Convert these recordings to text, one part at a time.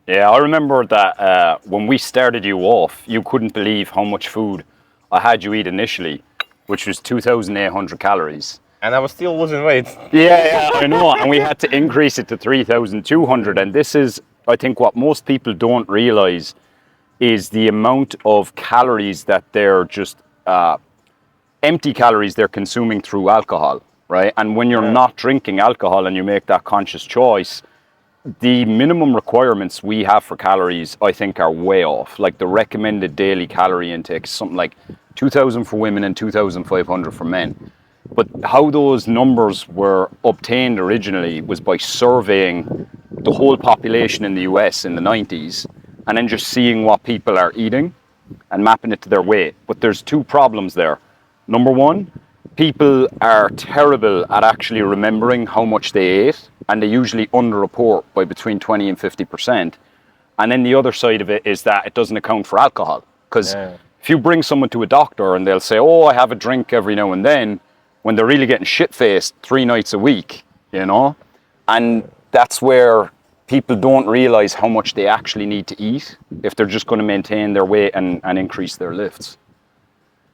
Yeah, I remember that when we started you off, you couldn't believe how much food I had you eat initially, which was 2,800 calories. And I was still losing weight. Yeah, yeah, I know. And we had to increase it to 3,200. And this is, I think, what most people don't realize is the amount of calories that they're just empty calories they're consuming through alcohol, right? And when you're Yeah. not drinking alcohol and you make that conscious choice, the minimum requirements we have for calories, I think, are way off. Like the recommended daily calorie intake is something like 2,000 for women and 2,500 for men. But how those numbers were obtained originally was by surveying the whole population in the US in the 90s and then just seeing what people are eating and mapping it to their weight. But there's two problems there. Number one, people are terrible at actually remembering how much they ate, and they usually underreport by between 20 and 50%. And then the other side of it is that it doesn't account for alcohol. Because Yeah. if you bring someone to a doctor and they'll say, oh, I have a drink every now and then, when they're really getting shit-faced 3 nights a week, you know? And that's where people don't realize how much they actually need to eat if they're just going to maintain their weight and increase their lifts.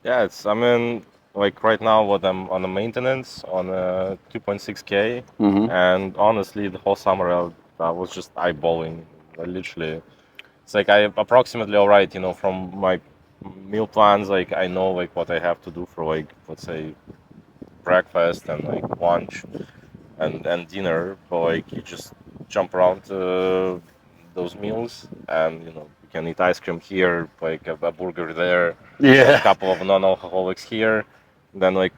Yeah, I mean, like right now, what I'm on a maintenance on a 2.6K, and honestly, the whole summer I was just eyeballing, literally. It's like I approximately all right, from my meal plans, like I know like what I have to do for like let's say breakfast and like lunch and dinner, but like you just jump around to those meals, and you can eat ice cream here, like a burger there, a Yeah. couple of non-alcoholics here, then like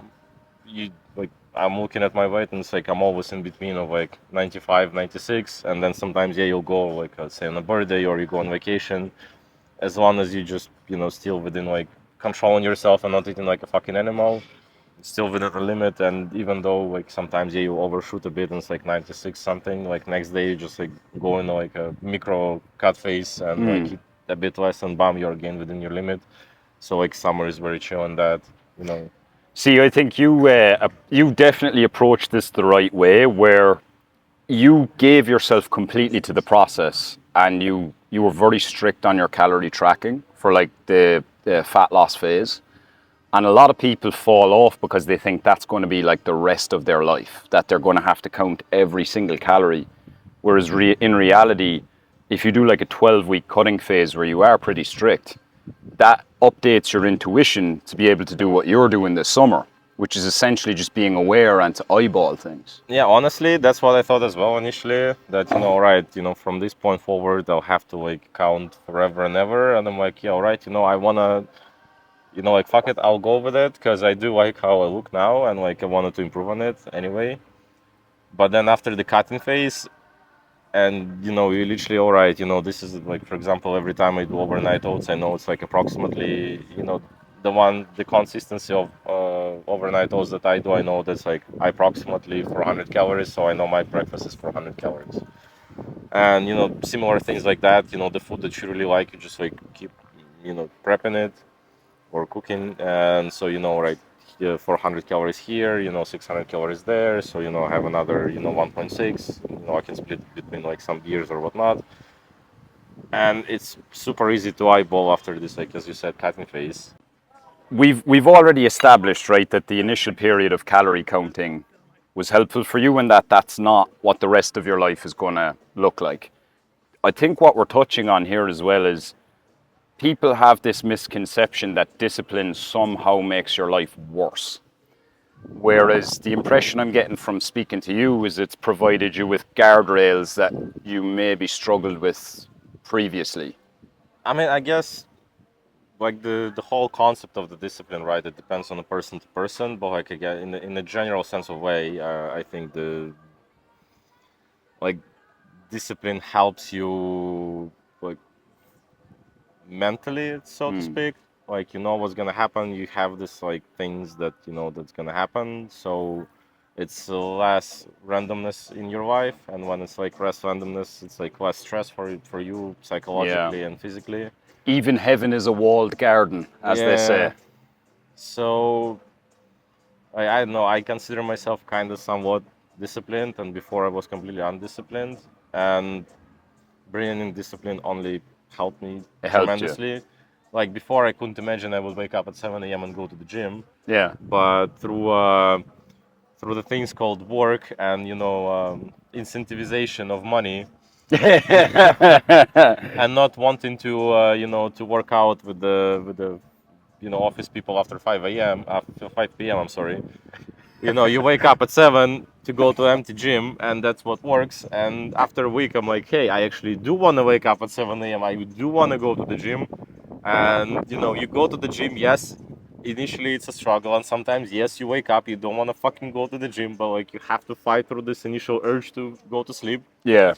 you like I'm looking at my weight and it's like I'm always in between of like 95, 96, and then sometimes yeah you'll go like say on a birthday or you go on vacation, as long as you just still within like controlling yourself and not eating like a fucking animal, still within the limit. And even though like sometimes yeah you overshoot a bit and it's like 96 something, like next day you just like go in like a micro cut face and like eat a bit less and bam, you're again within your limit. So like summer is very chill on that. See, I think you definitely approached this the right way, where you gave yourself completely to the process, and you were very strict on your calorie tracking for like the fat loss phase. And a lot of people fall off because they think that's going to be like the rest of their life, that they're going to have to count every single calorie. Whereas in reality, if you do like a 12-week cutting phase where you are pretty strict, that updates your intuition to be able to do what you're doing this summer, which is essentially just being aware and to eyeball things. Yeah, honestly, that's what I thought as well initially. That all right, from this point forward, I'll have to like count forever and ever. And I'm like, yeah, all right, I wanna, like fuck it, I'll go with it because I do like how I look now, and like I wanted to improve on it anyway. But then after the cutting phase, and you literally all right, this is like for example, every time I do overnight oats, I know it's like approximately, the consistency of overnight oats that I do, I know that's like approximately 400 calories, so I know my breakfast is 400 calories. And similar things like that, the food that you really like, you just like keep prepping it or cooking, and so right, 400 calories here, 600 calories there, so I have another 1.6, I can split between like some beers or whatnot, and it's super easy to eyeball after this, like as you said, cutting phase. We've already established, right, that the initial period of calorie counting was helpful for you, and that that's not what the rest of your life is going to look like. I think what we're touching on here as well is people have this misconception that discipline somehow makes your life worse. Whereas the impression I'm getting from speaking to you is it's provided you with guardrails that you maybe struggled with previously. I mean, I guess like the whole concept of the discipline, right? It depends on the person to person, but like again, in a general sense of way, I think the like discipline helps you like mentally, so to speak. Like you know what's gonna happen. You have this like things that you know that's gonna happen. So it's less randomness in your life, and when it's like less randomness, it's like less stress for you Yeah. psychologically and physically. Even heaven is a walled garden, as they say. Yeah. So I don't know. I consider myself kind of somewhat disciplined, and before I was completely undisciplined. And bringing in discipline only helped me It helped you. tremendously. Like before, I couldn't imagine I would wake up at 7 a.m. and go to the gym. Yeah. But through the things called work and incentivization of money, and not wanting to to work out with the office people after 5 a.m. after 5 p.m. I'm sorry. You wake up at 7 to go to empty gym, and that's what works. And after a week, I'm like, hey, I actually do want to wake up at 7 a.m. I do want to go to the gym. And you go to the gym. Yes, initially it's a struggle, and sometimes yes, you wake up, you don't want to fucking go to the gym, but like you have to fight through this initial urge to go to sleep. Yeah.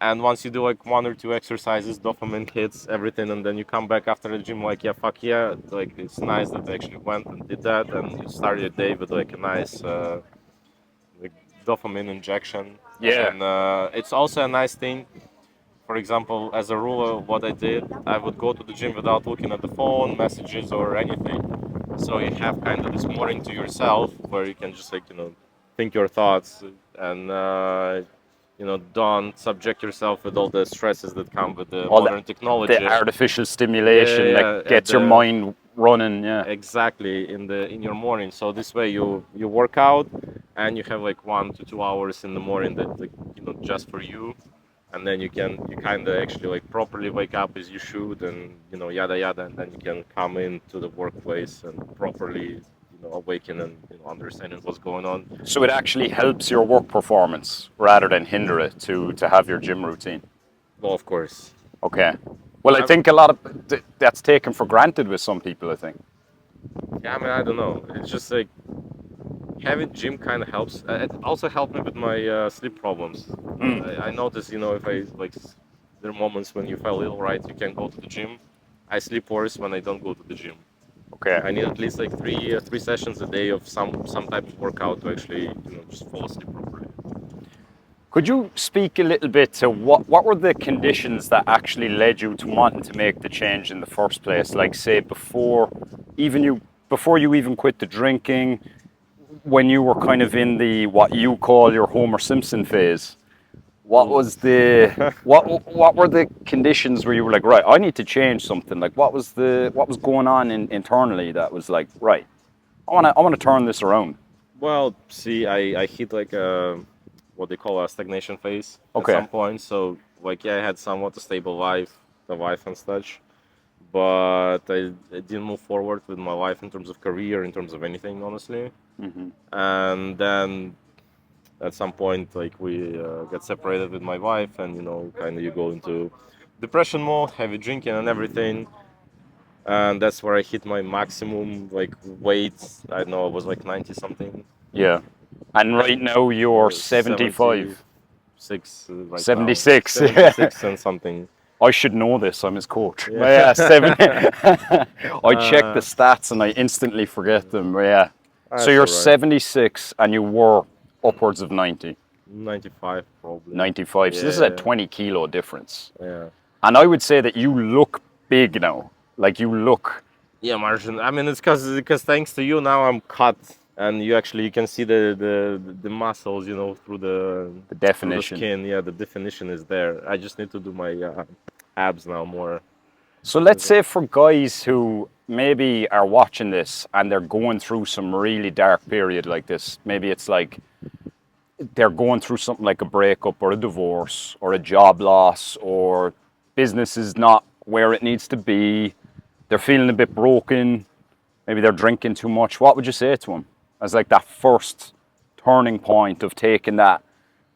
And once you do like one or two exercises, dopamine hits everything, and then you come back after the gym like, yeah, fuck yeah, like it's nice that I actually went and did that, and you start your day with like a nice like dopamine injection. Yeah. And it's also a nice thing. For example, as a rule, what I did, I would go to the gym without looking at the phone, messages, or anything. So you have kind of this morning to yourself where you can just like think your thoughts and don't subject yourself with all the stresses that come with the All modern the technology. artificial stimulation Yeah, that gets your mind running. Yeah. exactly in your morning. So this way you work out and you have like 1 to 2 hours in the morning that like just for you, and then you kind of actually like properly wake up as you should, and yada yada, and then you can come into the workplace and properly awaken and understanding what's going on. So it actually helps your work performance rather than hinder it to have your gym routine. Well, of course. Okay. Well, I think a lot of that's taken for granted with some people, I think. Yeah, I mean, I don't know. It's just like having gym kind of helps. It also helped me with my sleep problems. I noticed, if I like, there are moments when you feel ill, right? You can go to the gym. I sleep worse when I don't go to the gym. Okay. I need at least like three sessions a day of some type of workout to actually just fall asleep properly. Could you speak a little bit to what were the conditions that actually led you to wanting to make the change in the first place? Like say before you even quit the drinking, when you were kind of in the what you call your Homer Simpson phase. What was the what were the conditions where you were like, right, I need to change something? Like what was going on internally that was like, right, I wanna turn this around. Well, see, I hit like what they call a stagnation phase at Okay. some point. So like yeah, I had somewhat a stable life, the wife and such, but I didn't move forward with my life in terms of career, in terms of anything, honestly. And then at some point, like we get separated with my wife, and kind of you go into depression mode, heavy drinking and everything. And that's where I hit my maximum like weight. I know I was like 90 something. Yeah. And right now you're 75. 76 right now. 76. 76 and something. I should know this. I'm his coach. Yeah. But yeah, 70. I check the Uh, stats and I instantly forget them. But yeah. So That's you're all right. 76 and you were upwards of 90, 95 probably. 95. So this is a Yeah. 20 kilo difference. Yeah. And I would say that you look big now. Like you look. Yeah, Martian. I mean, it's because thanks to you now I'm cut, and you can see the muscles, through The through the definition. skin. Yeah, the definition is there. I just need to do my abs now more. So let's say for guys who maybe are watching this and they're going through some really dark period like this, maybe it's like they're going through something like a breakup or a divorce or a job loss or business is not where it needs to be, they're feeling a bit broken, maybe they're drinking too much. What would you say to them as like that first turning point of taking that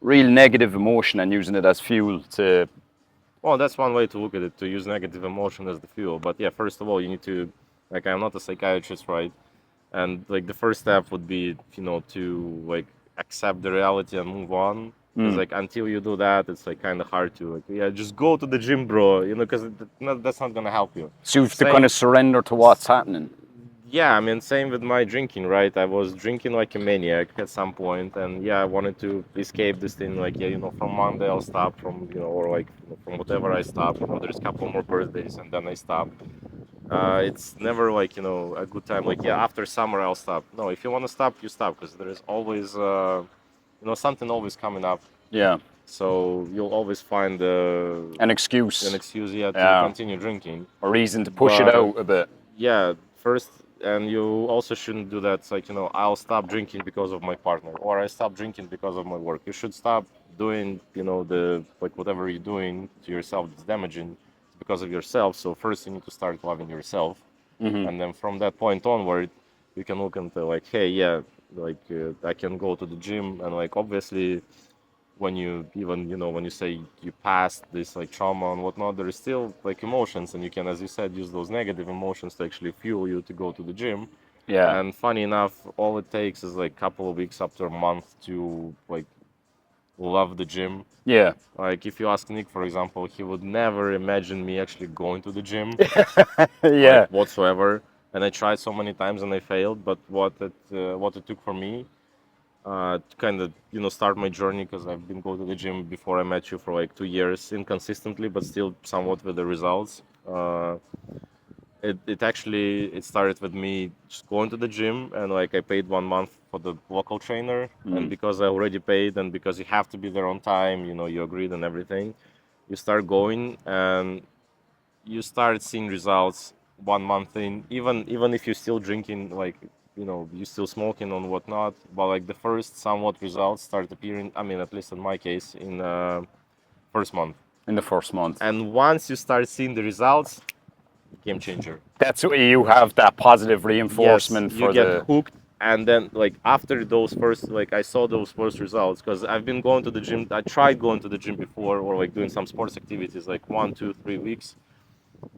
real negative emotion and using it as fuel to... Well, that's one way to look at it, to use negative emotion as the fuel. But yeah, first of all, you need to, like, I'm not a psychiatrist, right? And like the first step would be, to like accept the reality and move on. Because like until you do that, it's like kind of hard to like, yeah, just go to the gym, bro. Because that's not gonna help you. So you have to Same- kind of surrender to what's happening. Yeah, I mean, same with my drinking, right? I was drinking like a maniac at some point, and yeah, I wanted to escape this thing. Like, yeah, from Monday I'll stop, from or like from whatever I stop. There's a couple more birthdays, and then I stop. It's never like a good time. Like, yeah, after summer I'll stop. No, if you want to stop, you stop, because there is always something always coming up. Yeah. So you'll always find An excuse. an excuse, yeah, to Yeah. continue drinking. A reason to push it But out a bit. yeah, first, and you also shouldn't do that. It's like, I'll stop drinking because of my partner, or I stop drinking because of my work. You should stop doing, the like whatever you're doing to yourself that's damaging because of yourself. So first you need to start loving yourself, and then from that point onward, you can look into like, hey, yeah, like I can go to the gym, and like obviously when you even when you say you passed this like trauma and whatnot, there is still like emotions, and you can, as you said, use those negative emotions to actually fuel you to go to the gym. Yeah. And funny enough, all it takes is like a couple of weeks up to a month to like love the gym. Yeah. Like if you ask Nick, for example, he would never imagine me actually going to the gym, Yeah. like whatsoever. And I tried so many times and I failed. But what it took for me to kind of start my journey, because I've been going to the gym before I met you for like 2 years inconsistently, but still somewhat with the results. It started with me just going to the gym, and like I paid 1 month for the local trainer, and because I already paid and because you have to be there on time, you agreed and everything, you start going and you start seeing results 1 month in, even if you're still drinking, like you're still smoking and whatnot, but like the first somewhat results start appearing, I mean, at least in my case, in first month. In the first month. And once you start seeing the results, game changer. That's what you have, that positive Yes, reinforcement you for get the. hooked, and then like after those first, like I saw those first results, because I've been going to the gym, I tried going to the gym before, or like doing some sports activities like 1, 2, 3 weeks,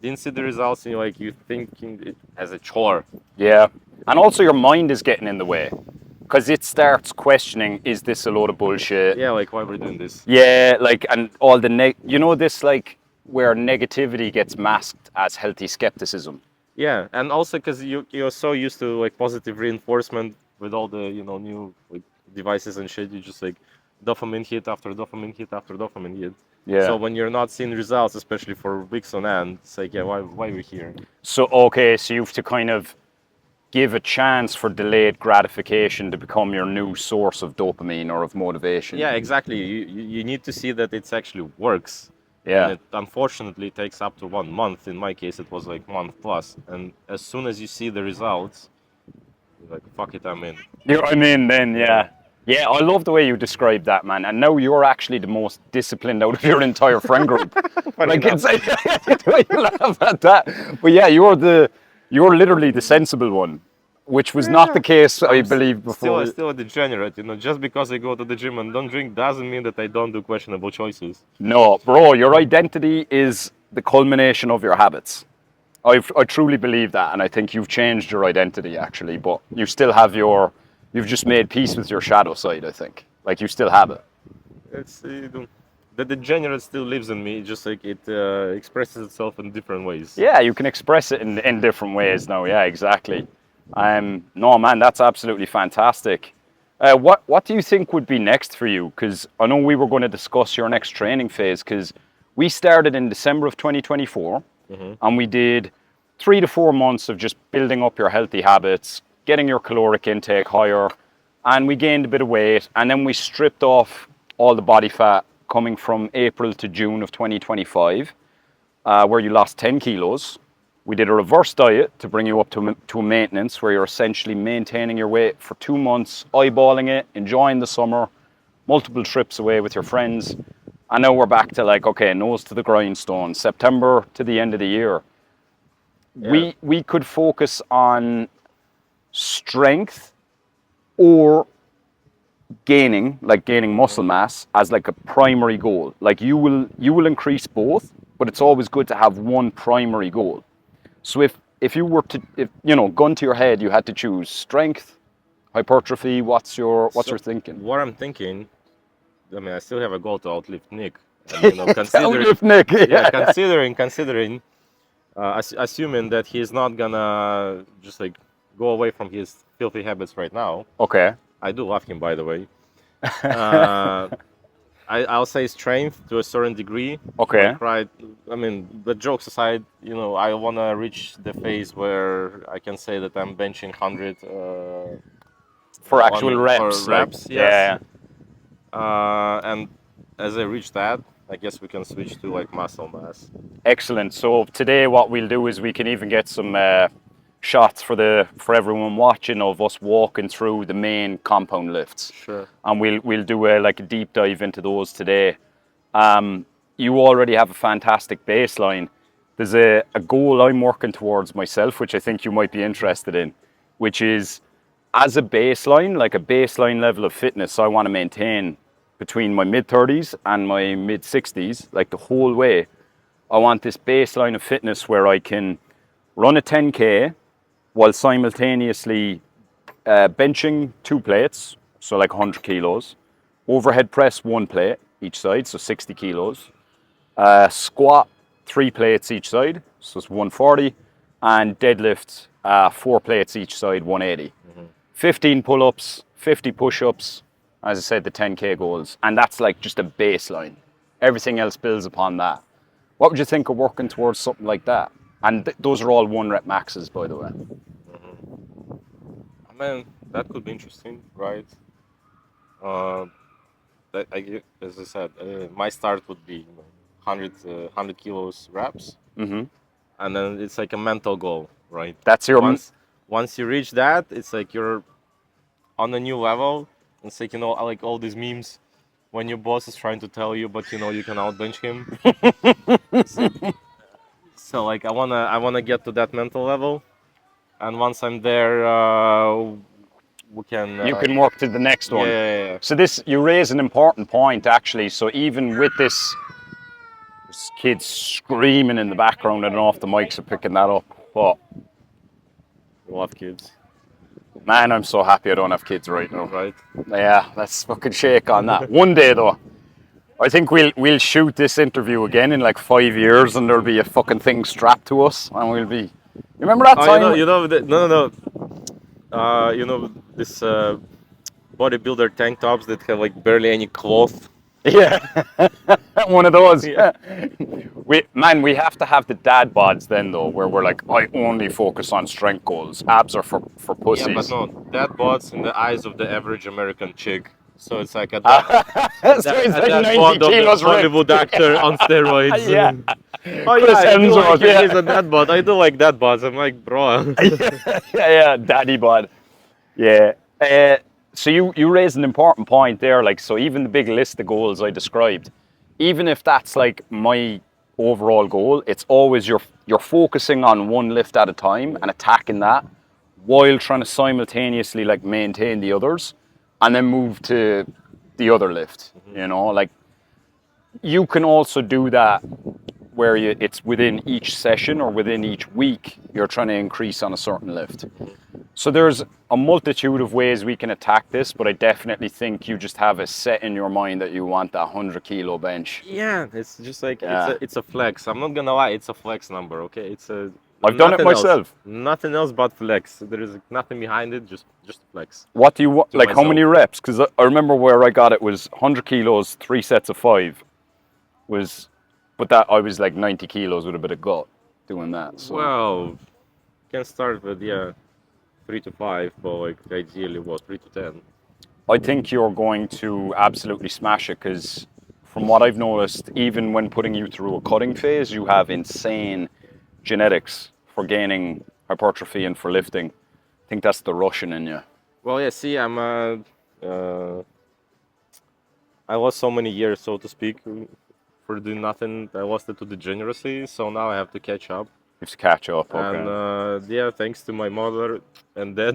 didn't see the results, and you thinking it as a chore. Yeah. And also your mind is getting in the way. Because it starts questioning, is this a load of bullshit? Yeah, like why we're doing this. Yeah, like, and all the this like where negativity gets masked as healthy skepticism. Yeah, and also because you're so used to like positive reinforcement with all the new like devices and shit, you just like dopamine hit after dopamine hit after dopamine hit. Yeah. So when you're not seeing results, especially for weeks on end, it's like, yeah, why we're here? So okay, so you have to kind of give a chance for delayed gratification to become your new source of dopamine or of motivation. Yeah, exactly. You need to see that it actually works. Yeah. And it unfortunately takes up to 1 month. In my case, it was like month plus. And as soon as you see the results, you're like, fuck it, I'm in. I'm in then, yeah. Yeah, I love the way you describe that, man. And now you're actually the most disciplined out of your entire friend group. Like it's you laugh at that. But yeah, you're literally the sensible one, which was not the case, I believe, before. Still a degenerate, Just because I go to the gym and don't drink doesn't mean that I don't do questionable choices. No, bro, your identity is the culmination of your habits. I truly believe that, and I think you've changed your identity actually, but you still have you've just made peace with your shadow side, I think. Like you still have it. It's the degenerate still lives in me, just like it expresses itself in different ways. Yeah, you can express it in different ways now. Yeah, exactly. No, man, that's absolutely fantastic. What do you think would be next for you? Because I know we were going to discuss your next training phase. Because we started in December of 2024, and we did 3 to 4 months of just building up your healthy habits, getting your caloric intake higher, and we gained a bit of weight, and then we stripped off all the body fat coming from April to June of 2025, where you lost 10 kilos. We did a reverse diet to bring you up to a maintenance where you're essentially maintaining your weight for 2 months, eyeballing it, enjoying the summer, multiple trips away with your friends. And now we're back to like, okay, nose to the grindstone, September to the end of the year. Yeah. We could focus on strength or gaining muscle mass as like a primary goal. Like you will increase both, but it's always good to have one primary goal. So if you were to, gun to your head, you had to choose strength, hypertrophy, what's your thinking? What I'm thinking, I mean, I still have a goal to outlive Nick. And, Outlive Nick, yeah, considering, assuming that he's not gonna just like go away from his filthy habits right now. Okay. I do love him, by the way. I'll say strength to a certain degree. Okay. Like, right. I mean, but jokes aside, I wanna reach the phase where I can say that I'm benching 100 For actual reps. For reps, like, yes. Yeah. And as I reach that, I guess we can switch to like muscle mass. Excellent. So today, what we'll do is we can even get some shots for everyone watching of us walking through the main compound lifts, Sure. and we'll do like a deep dive into those today. You already have a fantastic baseline. There's a goal I'm working towards myself, which I think you might be interested in, which is as a baseline, like a baseline level of fitness, I want to maintain between my mid 30s and my mid 60s, like the whole way. I want this baseline of fitness where I can run a 10K while simultaneously benching 2 plates, so like 100 kilos, overhead press 1 plate each side, so 60 kilos, squat 3 plates each side, so it's 140, and deadlift 4 plates each side, 180. 15 pull-ups, 50 push-ups, as I said, the 10K goals, and that's like just a baseline. Everything else builds upon that. What would you think of working towards something like that? And those are all 1 rep maxes, by the way. I mean, that could be interesting, right? Uh, as I said, my start would be 100 kilos reps, and then it's like a mental goal, right? That's your Once you reach that, it's like you're on a new level. It's like, I like all these memes when your boss is trying to tell you, but you can outbench him. So like I wanna get to that mental level, and once I'm there, we can. you can work to the next one. Yeah. So you raise an important point, actually. So even with this kids screaming in the background, I don't know if the mics are picking that up, but We love kids, man, I'm so happy I don't have kids right now. right? Yeah, let's fucking shake on that. One day though, I think we'll shoot this interview again in like 5 years, and there'll be a fucking thing strapped to us, and we'll be. You remember that time? No. This bodybuilder tank tops that have like barely any cloth. Yeah, one of those. Yeah. We have to have the dad bods then though, where we're like, I only focus on strength goals. Abs are for pussies. Yeah, but no, that bod's in the eyes of the average American chick. So it's like a So he's like 90 kilos ripped. Hollywood actor on steroids. Yeah. Oh yeah, Chris I do like Hemsworth, yeah. he's a dad bod. I do like dad bods. I'm like, bro. Yeah, daddy bod. Yeah. So you raised an important point there. Like, so even the big list of goals I described, even if that's like my overall goal, it's always you're focusing on one lift at a time and attacking that while trying to simultaneously like maintain the others and then move to the other lift. Like you can also do that where it's within each session or within each week you're trying to increase on a certain lift. So there's a multitude of ways we can attack this, but I definitely think you just have a set in your mind that you want that 100 kilo bench. Yeah, it's just like Yeah. it's a flex. I'm not gonna lie, it's a flex number. Okay, I've done it nothing myself. Nothing else but flex. There is nothing behind it. Just flex. What do you want? To Like how myself. many reps? Because I remember where I got it was 100 kilos, 3 sets of 5. But that I was like 90 kilos with a bit of gut doing that. So. Well, can start with 3 to 5, but like ideally 3 to 10. I think you're going to absolutely smash it because from what I've noticed, even when putting you through a cutting phase, you have insane genetics for gaining hypertrophy and for lifting. I think that's the Russian in you. Well, yeah. See, I lost so many years, so to speak, for doing nothing. I lost it to degeneracy, so now I have to catch up. You have to catch up, okay. And thanks to my mother and dad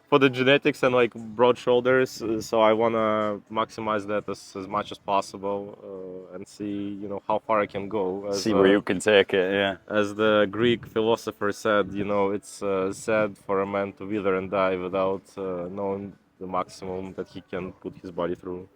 for the genetics and like broad shoulders. So I wanna maximize that as much as possible and see how far I can go. See where you can take it, yeah. As the Greek philosopher said, it's sad for a man to wither and die without knowing the maximum that he can put his body through.